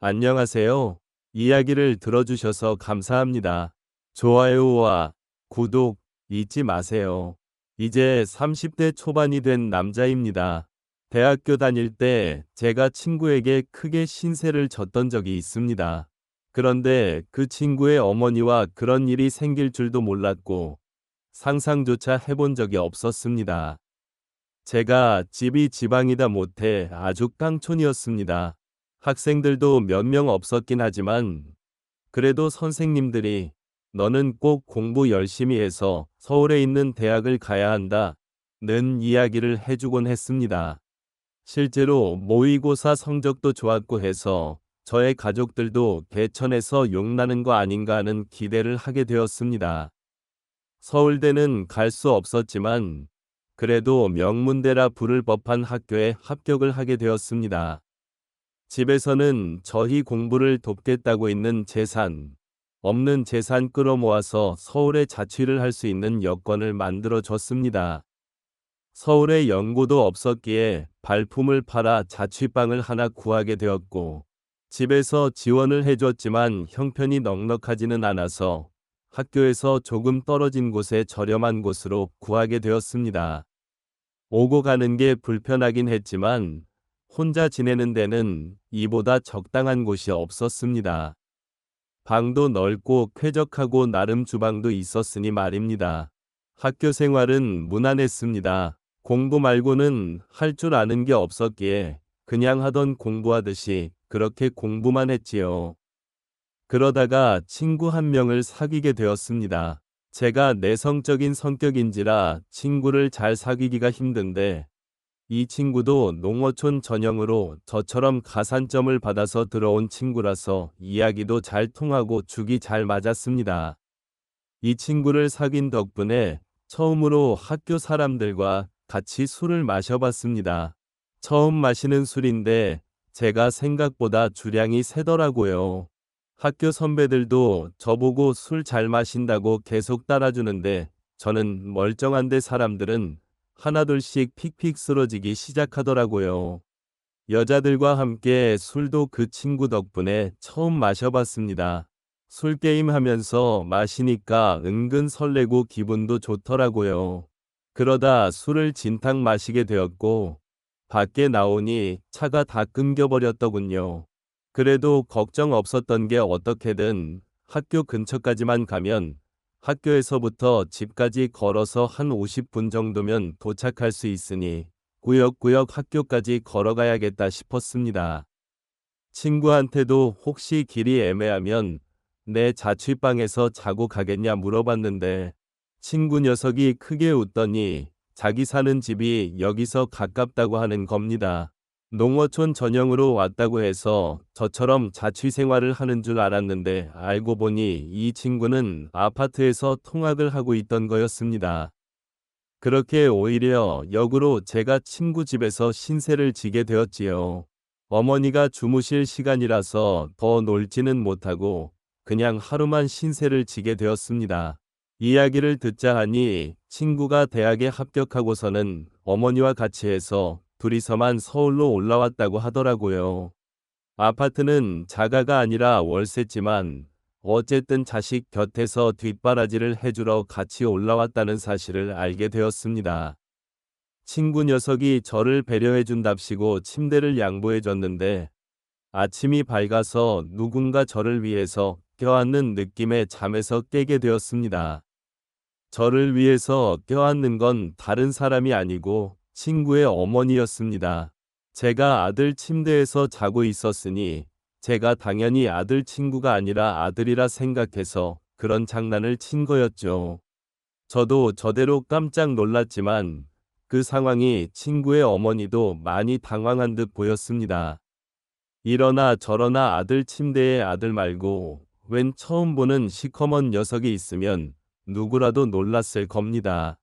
안녕하세요. 이야기를 들어주셔서 감사합니다. 좋아요와 구독 잊지 마세요. 이제 30대 초반이 된 남자입니다. 대학교 다닐 때 제가 친구에게 크게 신세를 졌던 적이 있습니다. 그런데 그 친구의 어머니와 그런 일이 생길 줄도 몰랐고 상상조차 해본 적이 없었습니다. 제가 집이 지방이다 못해 아주 깡촌이었습니다. 학생들도 몇 명 없었긴 하지만 그래도 선생님들이 너는 꼭 공부 열심히 해서 서울에 있는 대학을 가야 한다는 이야기를 해주곤 했습니다. 실제로 모의고사 성적도 좋았고 해서 저의 가족들도 개천에서 욕나는 거 아닌가 하는 기대를 하게 되었습니다. 서울대는 갈 수 없었지만 그래도 명문대라 부를 법한 학교에 합격을 하게 되었습니다. 집에서는 저희 공부를 돕겠다고 있는 재산, 없는 재산 끌어모아서 서울에 자취를 할 수 있는 여건을 만들어 줬습니다. 서울에 연고도 없었기에 발품을 팔아 자취방을 하나 구하게 되었고, 집에서 지원을 해줬지만 형편이 넉넉하지는 않아서 학교에서 조금 떨어진 곳에 저렴한 곳으로 구하게 되었습니다. 오고 가는 게 불편하긴 했지만 혼자 지내는 데는 이보다 적당한 곳이 없었습니다. 방도 넓고 쾌적하고 나름 주방도 있었으니 말입니다. 학교 생활은 무난했습니다. 공부 말고는 할 줄 아는 게 없었기에 그냥 하던 공부하듯이 그렇게 공부만 했지요. 그러다가 친구 한 명을 사귀게 되었습니다. 제가 내성적인 성격인지라 친구를 잘 사귀기가 힘든데 이 친구도 농어촌 전형으로 저처럼 가산점을 받아서 들어온 친구라서 이야기도 잘 통하고 죽이 잘 맞았습니다. 이 친구를 사귄 덕분에 처음으로 학교 사람들과 같이 술을 마셔봤습니다. 처음 마시는 술인데 제가 생각보다 주량이 세더라고요. 학교 선배들도 저보고 술 잘 마신다고 계속 따라주는데 저는 멀쩡한데 사람들은 하나둘씩 픽픽 쓰러지기 시작하더라고요. 여자들과 함께 술도 그 친구 덕분에 처음 마셔봤습니다. 술 게임 하면서 마시니까 은근 설레고 기분도 좋더라고요. 그러다 술을 진탕 마시게 되었고 밖에 나오니 차가 다 끊겨버렸더군요. 그래도 걱정 없었던 게 어떻게든 학교 근처까지만 가면 학교에서부터 집까지 걸어서 한 50분 정도면 도착할 수 있으니 구역구역 학교까지 걸어가야겠다 싶었습니다. 친구한테도 혹시 길이 애매하면 내 자취방에서 자고 가겠냐 물어봤는데 친구 녀석이 크게 웃더니 자기 사는 집이 여기서 가깝다고 하는 겁니다. 농어촌 전형으로 왔다고 해서 저처럼 자취 생활을 하는 줄 알았는데 알고 보니 이 친구는 아파트에서 통학을 하고 있던 거였습니다. 그렇게 오히려 역으로 제가 친구 집에서 신세를 지게 되었지요. 어머니가 주무실 시간이라서 더 놀지는 못하고 그냥 하루만 신세를 지게 되었습니다. 이야기를 듣자 하니 친구가 대학에 합격하고서는 어머니와 같이 해서 둘이서만 서울로 올라왔다고 하더라고요. 아파트는 자가가 아니라 월세지만 어쨌든 자식 곁에서 뒷바라지를 해주러 같이 올라왔다는 사실을 알게 되었습니다. 친구 녀석이 저를 배려해준답시고 침대를 양보해줬는데 아침이 밝아서 누군가 저를 위해서 껴안는 느낌에 잠에서 깨게 되었습니다. 저를 위해서 껴안는 건 다른 사람이 아니고 친구의 어머니였습니다. 제가 아들 침대에서 자고 있었으니 제가 당연히 아들 친구가 아니라 아들이라 생각해서 그런 장난을 친 거였죠. 저도 저대로 깜짝 놀랐지만 그 상황이 친구의 어머니도 많이 당황한 듯 보였습니다. 이러나 저러나 아들 침대에 아들 말고 웬 처음 보는 시커먼 녀석이 있으면 누구라도 놀랐을 겁니다.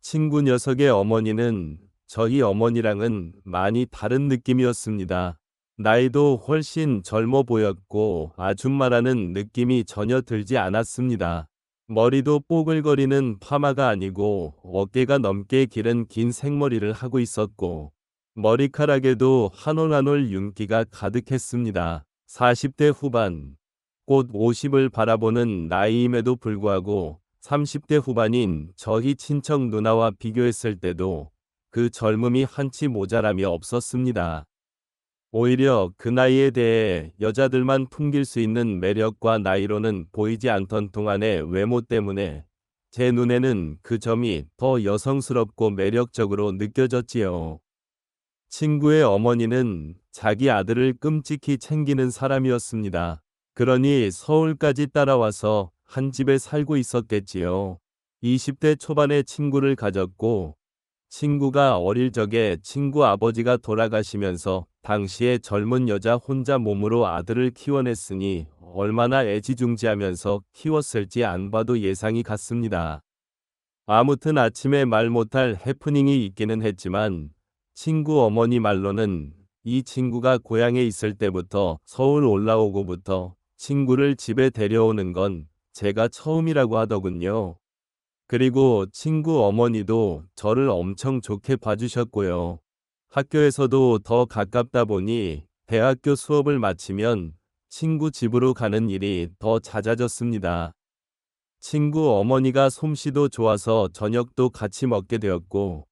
친구 녀석의 어머니는 저희 어머니랑은 많이 다른 느낌이었습니다. 나이도 훨씬 젊어 보였고 아줌마라는 느낌이 전혀 들지 않았습니다. 머리도 뽀글거리는 파마가 아니고 어깨가 넘게 기른 긴 생머리를 하고 있었고 머리카락에도 한 올 한 올 윤기가 가득했습니다. 40대 후반, 곧 50을 바라보는 나이임에도 불구하고 30대 후반인 저희 친척 누나와 비교했을 때도 그 젊음이 한치 모자람이 없었습니다. 오히려 그 나이에 대해 여자들만 풍길 수 있는 매력과 나이로는 보이지 않던 동안의 외모 때문에 제 눈에는 그 점이 더 여성스럽고 매력적으로 느껴졌지요. 친구의 어머니는 자기 아들을 끔찍히 챙기는 사람이었습니다. 그러니 서울까지 따라와서 한 집에 살고 있었겠지요. 20대 초반에 친구를 가졌고 친구가 어릴 적에 친구 아버지가 돌아가시면서 당시에 젊은 여자 혼자 몸으로 아들을 키워냈으니 얼마나 애지중지하면서 키웠을지 안 봐도 예상이 갔습니다. 아무튼 아침에 말 못할 해프닝이 있기는 했지만 친구 어머니 말로는 이 친구가 고향에 있을 때부터 서울 올라오고부터 친구를 집에 데려오는 건 제가 처음이라고 하더군요. 그리고 친구 어머니도 저를 엄청 좋게 봐주셨고요. 학교에서도 더 가깝다 보니 대학교 수업을 마치면 친구 집으로 가는 일이 더 잦아졌습니다. 친구 어머니가 솜씨도 좋아서 저녁도 같이 먹게 되었고,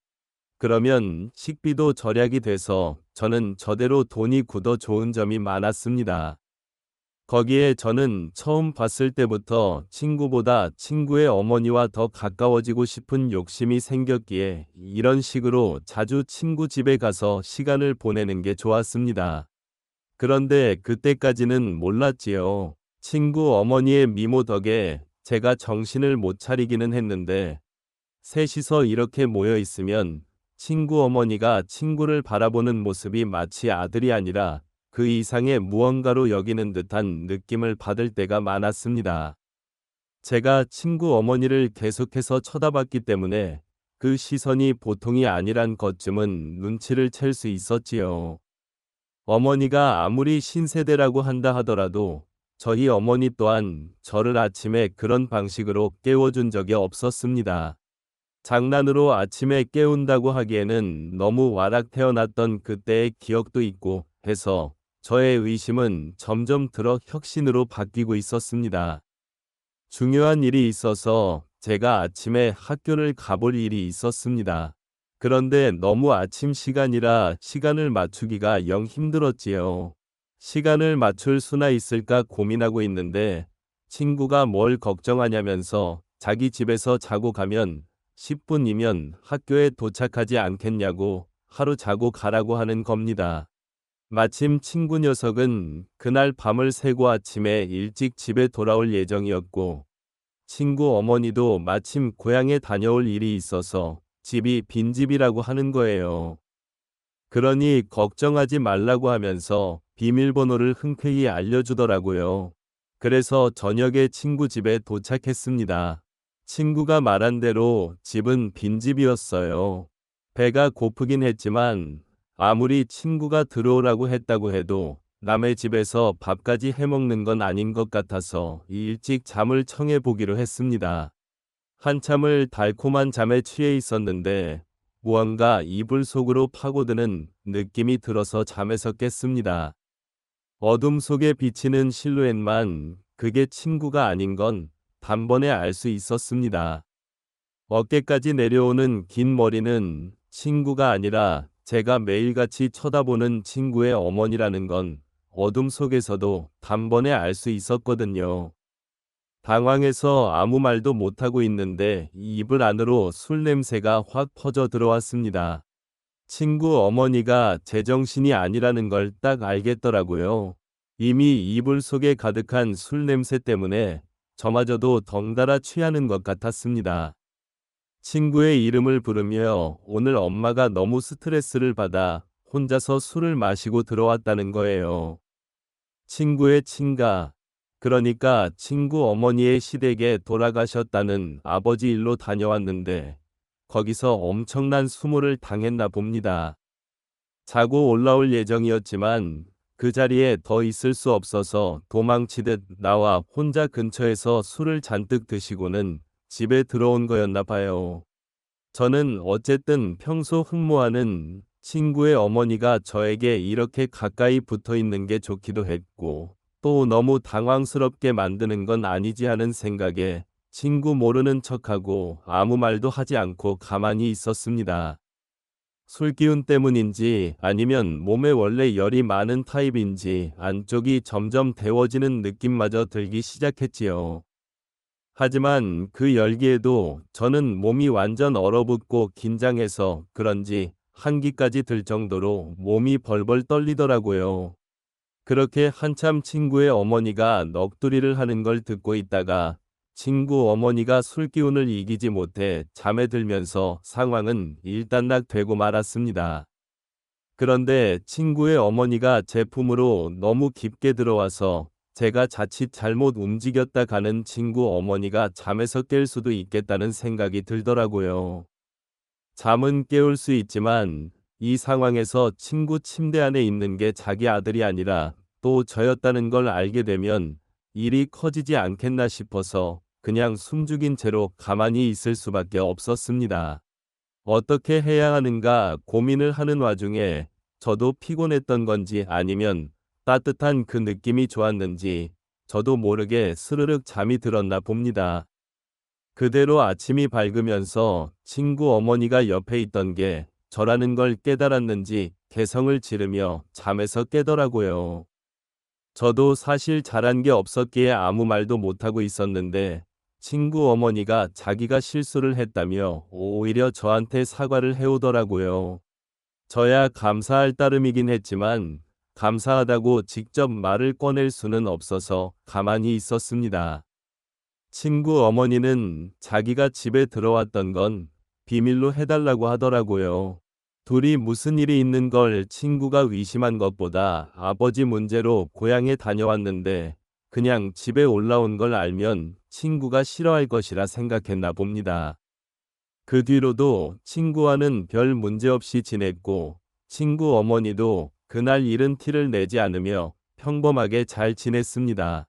그러면 식비도 절약이 돼서 저는 저대로 돈이 굳어 좋은 점이 많았습니다. 거기에 저는 처음 봤을 때부터 친구보다 친구의 어머니와 더 가까워지고 싶은 욕심이 생겼기에 이런 식으로 자주 친구 집에 가서 시간을 보내는 게 좋았습니다. 그런데 그때까지는 몰랐지요. 친구 어머니의 미모 덕에 제가 정신을 못 차리기는 했는데 셋이서 이렇게 모여 있으면 친구 어머니가 친구를 바라보는 모습이 마치 아들이 아니라 그 이상의 무언가로 여기는 듯한 느낌을 받을 때가 많았습니다. 제가 친구 어머니를 계속해서 쳐다봤기 때문에 그 시선이 보통이 아니란 것쯤은 눈치를 챌 수 있었지요. 어머니가 아무리 신세대라고 한다 하더라도 저희 어머니 또한 저를 아침에 그런 방식으로 깨워준 적이 없었습니다. 장난으로 아침에 깨운다고 하기에는 너무 와락 태어났던 그때의 기억도 있고 해서 저의 의심은 점점 들어 혁신으로 바뀌고 있었습니다. 중요한 일이 있어서 제가 아침에 학교를 가볼 일이 있었습니다. 그런데 너무 아침 시간이라 시간을 맞추기가 영 힘들었지요. 시간을 맞출 수나 있을까 고민하고 있는데 친구가 뭘 걱정하냐면서 자기 집에서 자고 가면 10분이면 학교에 도착하지 않겠냐고 하루 자고 가라고 하는 겁니다. 마침 친구 녀석은 그날 밤을 새고 아침에 일찍 집에 돌아올 예정이었고 친구 어머니도 마침 고향에 다녀올 일이 있어서 집이 빈집이라고 하는 거예요. 그러니 걱정하지 말라고 하면서 비밀번호를 흔쾌히 알려주더라고요. 그래서 저녁에 친구 집에 도착했습니다. 친구가 말한 대로 집은 빈집이었어요. 배가 고프긴 했지만 아무리 친구가 들어오라고 했다고 해도 남의 집에서 밥까지 해먹는 건 아닌 것 같아서 일찍 잠을 청해 보기로 했습니다. 한참을 달콤한 잠에 취해 있었는데 무언가 이불 속으로 파고드는 느낌이 들어서 잠에서 깼습니다. 어둠 속에 비치는 실루엣만 그게 친구가 아닌 건 단번에 알 수 있었습니다. 어깨까지 내려오는 긴 머리는 친구가 아니라 제가 매일같이 쳐다보는 친구의 어머니라는 건 어둠 속에서도 단번에 알 수 있었거든요. 당황해서 아무 말도 못하고 있는데 이불 안으로 술 냄새가 확 퍼져 들어왔습니다. 친구 어머니가 제정신이 아니라는 걸 딱 알겠더라고요. 이미 이불 속에 가득한 술 냄새 때문에 저마저도 덩달아 취하는 것 같았습니다. 친구의 이름을 부르며 오늘 엄마가 너무 스트레스를 받아 혼자서 술을 마시고 들어왔다는 거예요. 친구의 친가, 그러니까 친구 어머니의 시댁에 돌아가셨다는 아버지 일로 다녀왔는데 거기서 엄청난 수모를 당했나 봅니다. 자고 올라올 예정이었지만 그 자리에 더 있을 수 없어서 도망치듯 나와 혼자 근처에서 술을 잔뜩 드시고는 집에 들어온 거였나 봐요. 저는 어쨌든 평소 흠모하는 친구의 어머니가 저에게 이렇게 가까이 붙어 있는 게 좋기도 했고, 또 너무 당황스럽게 만드는 건 아니지 하는 생각에 친구 모르는 척하고 아무 말도 하지 않고 가만히 있었습니다. 술기운 때문인지 아니면 몸에 원래 열이 많은 타입인지 안쪽이 점점 데워지는 느낌마저 들기 시작했지요. 하지만 그 열기에도 저는 몸이 완전 얼어붙고 긴장해서 그런지 한기까지 들 정도로 몸이 벌벌 떨리더라고요. 그렇게 한참 친구의 어머니가 넋두리를 하는 걸 듣고 있다가 친구 어머니가 술기운을 이기지 못해 잠에 들면서 상황은 일단락되고 말았습니다. 그런데 친구의 어머니가 제 품으로 너무 깊게 들어와서 제가 자칫 잘못 움직였다 가는 친구 어머니가 잠에서 깰 수도 있겠다는 생각이 들더라고요. 잠은 깨울 수 있지만 이 상황에서 친구 침대 안에 있는 게 자기 아들이 아니라 또 저였다는 걸 알게 되면 일이 커지지 않겠나 싶어서 그냥 숨죽인 채로 가만히 있을 수밖에 없었습니다. 어떻게 해야 하는가 고민을 하는 와중에 저도 피곤했던 건지 아니면 따뜻한 그 느낌이 좋았는지 저도 모르게 스르륵 잠이 들었나 봅니다. 그대로 아침이 밝으면서 친구 어머니가 옆에 있던 게 저라는 걸 깨달았는지 개성을 지르며 잠에서 깨더라고요. 저도 사실 잘한 게 없었기에 아무 말도 못하고 있었는데 친구 어머니가 자기가 실수를 했다며 오히려 저한테 사과를 해오더라고요. 저야 감사할 따름이긴 했지만 감사하다고 직접 말을 꺼낼 수는 없어서 가만히 있었습니다. 친구 어머니는 자기가 집에 들어왔던 건 비밀로 해달라고 하더라고요. 둘이 무슨 일이 있는 걸 친구가 의심한 것보다 아버지 문제로 고향에 다녀왔는데 그냥 집에 올라온 걸 알면 친구가 싫어할 것이라 생각했나 봅니다. 그 뒤로도 친구와는 별 문제 없이 지냈고 친구 어머니도 그날 일은 티를 내지 않으며 평범하게 잘 지냈습니다.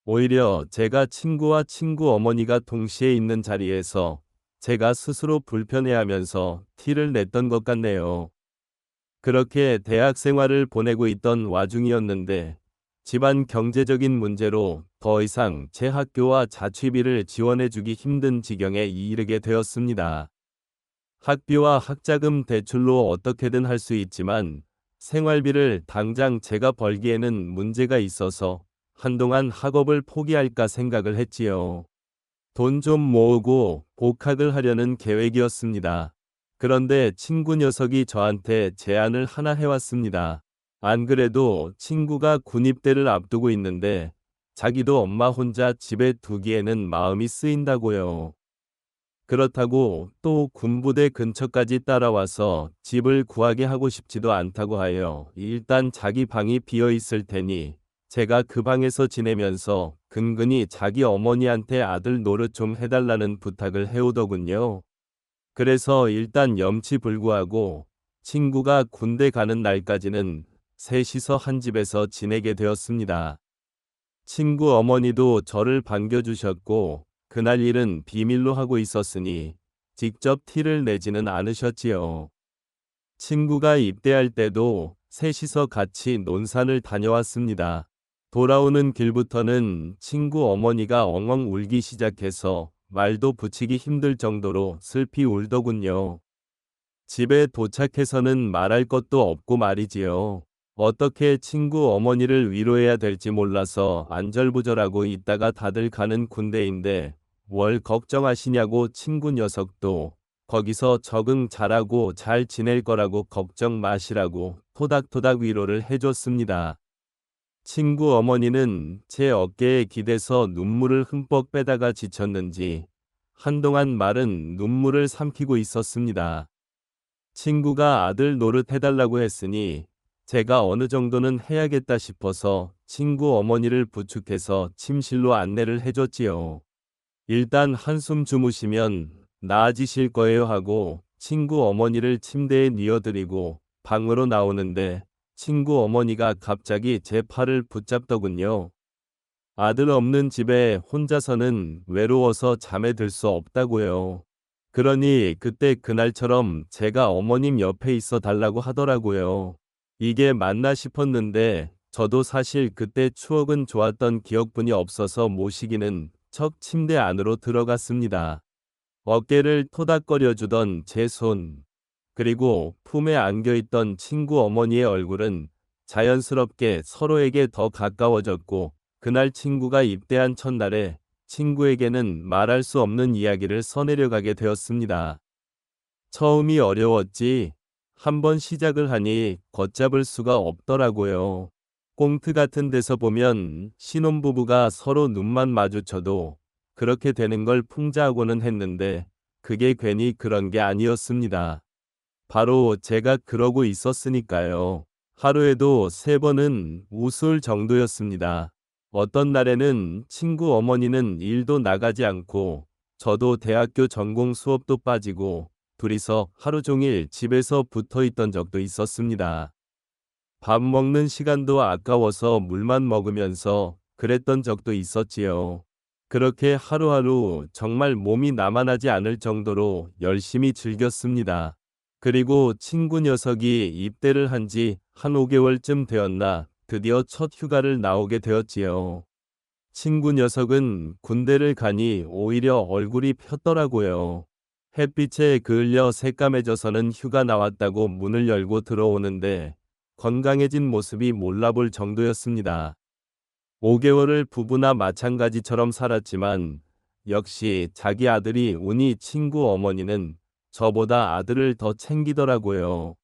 오히려 제가 친구와 친구 어머니가 동시에 있는 자리에서 제가 스스로 불편해하면서 티를 냈던 것 같네요. 그렇게 대학 생활을 보내고 있던 와중이었는데 집안 경제적인 문제로 더 이상 제 학교와 자취비를 지원해주기 힘든 지경에 이르게 되었습니다. 학비와 학자금 대출로 어떻게든 할 수 있지만 생활비를 당장 제가 벌기에는 문제가 있어서 한동안 학업을 포기할까 생각을 했지요. 돈 좀 모으고 복학을 하려는 계획이었습니다. 그런데 친구 녀석이 저한테 제안을 하나 해왔습니다. 안 그래도 친구가 군입대를 앞두고 있는데 자기도 엄마 혼자 집에 두기에는 마음이 쓰인다고요. 그렇다고 또 군부대 근처까지 따라와서 집을 구하게 하고 싶지도 않다고 하여 일단 자기 방이 비어 있을 테니 제가 그 방에서 지내면서 근근히 자기 어머니한테 아들 노릇 좀 해달라는 부탁을 해오더군요. 그래서 일단 염치불구하고 친구가 군대 가는 날까지는 셋이서 한 집에서 지내게 되었습니다. 친구 어머니도 저를 반겨주셨고 그날 일은 비밀로 하고 있었으니 직접 티를 내지는 않으셨지요. 친구가 입대할 때도 셋이서 같이 논산을 다녀왔습니다. 돌아오는 길부터는 친구 어머니가 엉엉 울기 시작해서 말도 붙이기 힘들 정도로 슬피 울더군요. 집에 도착해서는 말할 것도 없고 말이지요. 어떻게 친구 어머니를 위로해야 될지 몰라서 안절부절하고 있다가 다들 가는 군대인데 뭘 걱정하시냐고 친구 녀석도 거기서 적응 잘하고 잘 지낼 거라고 걱정 마시라고 토닥토닥 위로를 해줬습니다. 친구 어머니는 제 어깨에 기대서 눈물을 흠뻑 빼다가 지쳤는지 한동안 말은 눈물을 삼키고 있었습니다. 친구가 아들 노릇 해달라고 했으니 제가 어느 정도는 해야겠다 싶어서 친구 어머니를 부축해서 침실로 안내를 해줬지요. 일단 한숨 주무시면 나아지실 거예요 하고 친구 어머니를 침대에 뉘어드리고 방으로 나오는데 친구 어머니가 갑자기 제 팔을 붙잡더군요. 아들 없는 집에 혼자서는 외로워서 잠에 들 수 없다고요. 그러니 그때 그날처럼 제가 어머님 옆에 있어 달라고 하더라고요. 이게 맞나 싶었는데 저도 사실 그때 추억은 좋았던 기억뿐이 없어서 모시기는 척 침대 안으로 들어갔습니다. 어깨를 토닥거려 주던 제 손, 그리고 품에 안겨있던 친구 어머니의 얼굴은 자연스럽게 서로에게 더 가까워졌고, 그날 친구가 입대한 첫날에 친구에게는 말할 수 없는 이야기를 써내려가게 되었습니다. 처음이 어려웠지, 한번 시작을 하니 걷잡을 수가 없더라고요. 꽁트 같은 데서 보면 신혼부부가 서로 눈만 마주쳐도 그렇게 되는 걸 풍자하고는 했는데, 그게 괜히 그런 게 아니었습니다. 바로 제가 그러고 있었으니까요. 하루에도 3번은 웃을 정도였습니다. 어떤 날에는 친구 어머니는 일도 나가지 않고 저도 대학교 전공 수업도 빠지고 둘이서 하루 종일 집에서 붙어 있던 적도 있었습니다. 밥 먹는 시간도 아까워서 물만 먹으면서 그랬던 적도 있었지요. 그렇게 하루하루 정말 몸이 나만하지 않을 정도로 열심히 즐겼습니다. 그리고 친구 녀석이 입대를 한 지 한 5개월쯤 되었나 드디어 첫 휴가를 나오게 되었지요. 친구 녀석은 군대를 가니 오히려 얼굴이 폈더라고요. 햇빛에 그을려 새까매져서는 휴가 나왔다고 문을 열고 들어오는데 건강해진 모습이 몰라볼 정도였습니다. 5개월을 부부나 마찬가지처럼 살았지만 역시 자기 아들이 우니 친구 어머니는 저보다 아들을 더 챙기더라고요.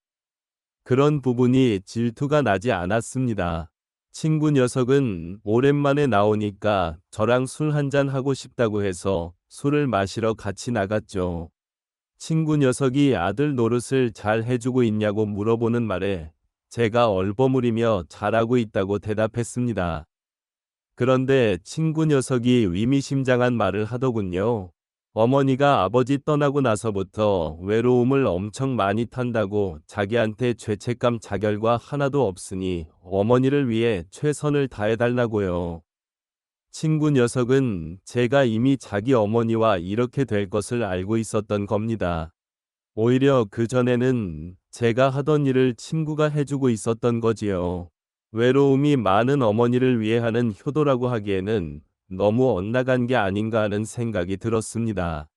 그런 부분이 질투가 나지 않았습니다. 친구 녀석은 오랜만에 나오니까 저랑 술 한잔 하고 싶다고 해서 술을 마시러 같이 나갔죠. 친구 녀석이 아들 노릇을 잘 해주고 있냐고 물어보는 말에 제가 얼버무리며 잘하고 있다고 대답했습니다. 그런데 친구 녀석이 의미심장한 말을 하더군요. 어머니가 아버지 떠나고 나서부터 외로움을 엄청 많이 탄다고, 자기한테 죄책감 자결과 하나도 없으니 어머니를 위해 최선을 다해달라고요. 친구 녀석은 제가 이미 자기 어머니와 이렇게 될 것을 알고 있었던 겁니다. 오히려 그 전에는 제가 하던 일을 친구가 해주고 있었던 거지요. 외로움이 많은 어머니를 위해 하는 효도라고 하기에는 너무 엇나간 게 아닌가 하는 생각이 들었습니다.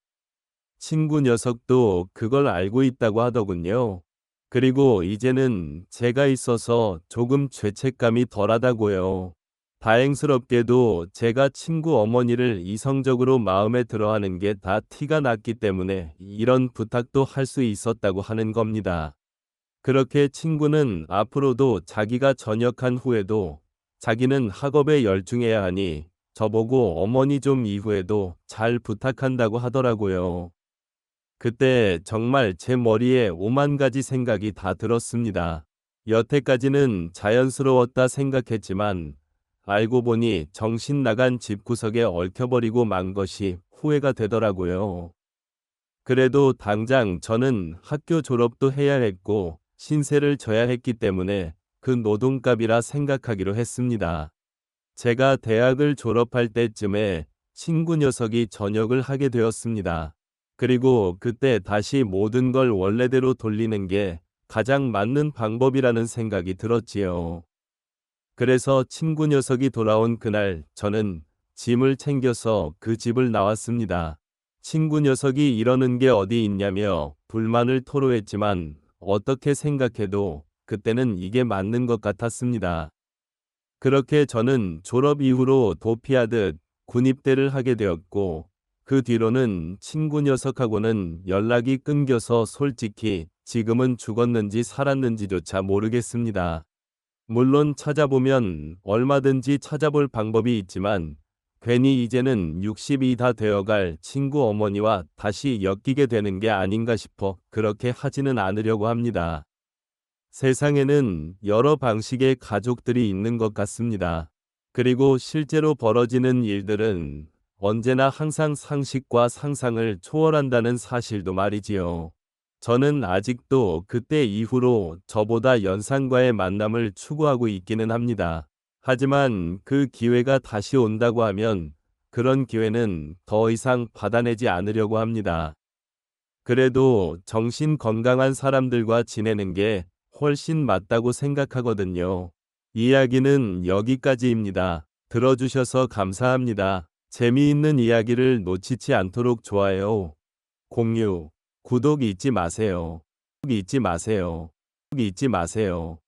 친구 녀석도 그걸 알고 있다고 하더군요. 그리고 이제는 제가 있어서 조금 죄책감이 덜하다고요. 다행스럽게도 제가 친구 어머니를 이성적으로 마음에 들어하는 게 다 티가 났기 때문에 이런 부탁도 할 수 있었다고 하는 겁니다. 그렇게 친구는 앞으로도 자기가 전역한 후에도 자기는 학업에 열중해야 하니 저보고 어머니 좀 이후에도 잘 부탁한다고 하더라고요. 그때 정말 제 머리에 5만 가지 생각이 다 들었습니다. 여태까지는 자연스러웠다 생각했지만 알고 보니 정신 나간 집구석에 얽혀버리고 만 것이 후회가 되더라고요. 그래도 당장 저는 학교 졸업도 해야 했고 신세를 져야 했기 때문에 그 노동값이라 생각하기로 했습니다. 제가 대학을 졸업할 때쯤에 친구 녀석이 전역을 하게 되었습니다. 그리고 그때 다시 모든 걸 원래대로 돌리는 게 가장 맞는 방법이라는 생각이 들었지요. 그래서 친구 녀석이 돌아온 그날 저는 짐을 챙겨서 그 집을 나왔습니다. 친구 녀석이 이러는 게 어디 있냐며 불만을 토로했지만 어떻게 생각해도 그때는 이게 맞는 것 같았습니다. 그렇게 저는 졸업 이후로 도피하듯 군입대를 하게 되었고, 그 뒤로는 친구 녀석하고는 연락이 끊겨서 솔직히 지금은 죽었는지 살았는지조차 모르겠습니다. 물론 찾아보면 얼마든지 찾아볼 방법이 있지만 괜히 이제는 60이 다 되어갈 친구 어머니와 다시 엮이게 되는 게 아닌가 싶어 그렇게 하지는 않으려고 합니다. 세상에는 여러 방식의 가족들이 있는 것 같습니다. 그리고 실제로 벌어지는 일들은 언제나 항상 상식과 상상을 초월한다는 사실도 말이지요. 저는 아직도 그때 이후로 저보다 연상과의 만남을 추구하고 있기는 합니다. 하지만 그 기회가 다시 온다고 하면 그런 기회는 더 이상 받아내지 않으려고 합니다. 그래도 정신 건강한 사람들과 지내는 게 훨씬 맞다고 생각하거든요. 이야기는 여기까지입니다. 들어주셔서 감사합니다. 재미있는 이야기를 놓치지 않도록 좋아요, 공유, 구독 잊지 마세요. 잊지 마세요. 잊지 마세요.